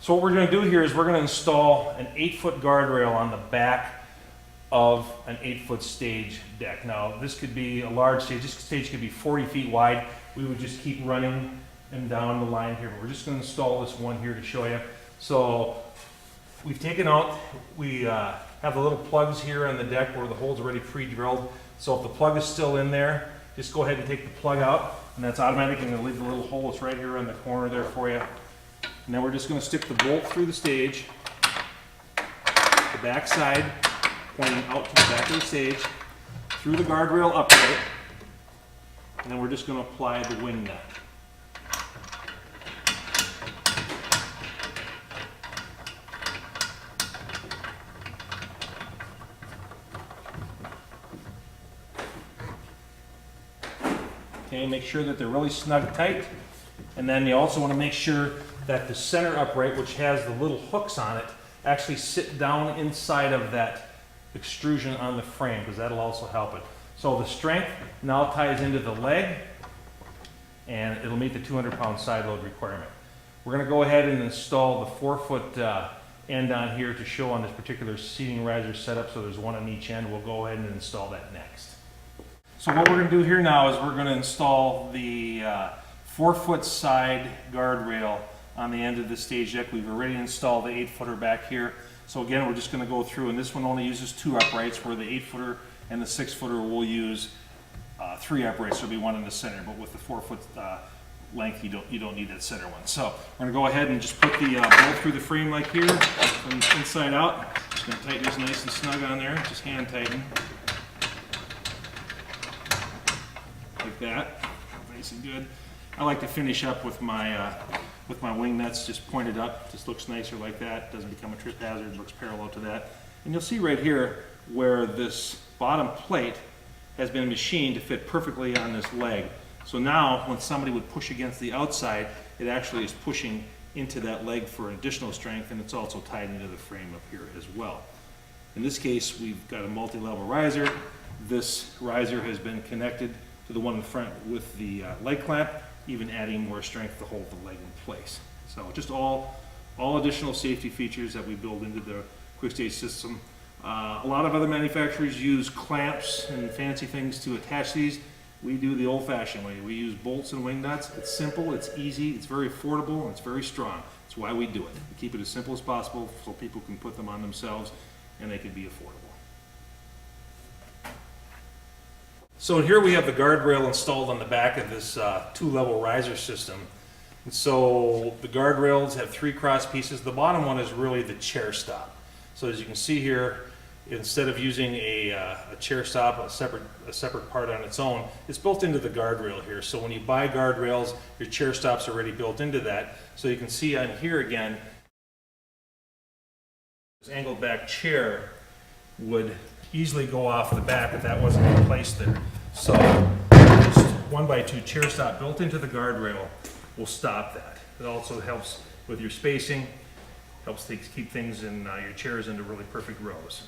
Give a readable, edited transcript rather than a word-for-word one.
So what we're going to do here is we're going to install an 8-foot guardrail on the back of an 8-foot stage deck. Now this could be a large stage. This stage could be 40 feet wide. We would just keep running and down the line here. But we're just going to install this one here to show you. So we've taken out, we have the little plugs here on the deck where the hole's already pre-drilled. So if the plug is still in there, just go ahead and take the plug out, and that's automatic. I'm going to leave the little hole that's right here on the corner there for you. And then we're just going to stick the bolt through the stage, the back side pointing out to the back of the stage, through the guardrail upright, and then we're just going to apply the wing nut. Okay, make sure that they're really snug tight, and then you also want to make sure that the center upright, which has the little hooks on it, actually sit down inside of that extrusion on the frame, because that'll also help it. So the strength now ties into the leg, and it'll meet the 200-pound side load requirement. We're going to go ahead and install the 4-foot end on here to show on this particular seating riser setup, so there's one on each end. We'll go ahead and install that next. So what we're going to do here now is we're going to install the 4-foot side guardrail on the end of the stage deck. We've already installed the 8-footer back here. So again, we're just going to go through, and this one only uses 2 uprights, where the 8-footer and the 6-footer will use 3 uprights. There'll be one in the center, but with the 4-foot length, you don't need that center one. So we're going to go ahead and just put the bolt through the frame like here, from inside out. Just going to tighten this nice and snug on there. Just hand tighten. Like that, nice and good. I like to finish up with my wing nuts just pointed up. Just looks nicer like that. Doesn't become a trip hazard. Looks parallel to that. And you'll see right here where this bottom plate has been machined to fit perfectly on this leg. So now, when somebody would push against the outside, it actually is pushing into that leg for additional strength, and it's also tied into the frame up here as well. In this case, we've got a multi-level riser. This riser has been connected to the one in front with the leg clamp, even adding more strength to hold the leg in place. So just all additional safety features that we build into the Quik Stage system. A lot of other manufacturers use clamps and fancy things to attach these. We do the old-fashioned way. We use bolts and wing nuts. It's simple, it's easy, it's very affordable, and it's very strong. That's why we do it. We keep it as simple as possible so people can put them on themselves and they can be affordable. So here we have the guardrail installed on the back of this 2-level riser system. And so the guardrails have 3 cross pieces. The bottom one is really the chair stop. So as you can see here, instead of using a chair stop, a separate part on its own, it's built into the guardrail here. So when you buy guardrails, your chair stop's already built into that. So you can see on here again, this angled back chair would easily go off the back if that wasn't in place there. So this 1x2 chair stop built into the guardrail will stop that. It also helps with your spacing, helps keep things in your chairs into really perfect rows.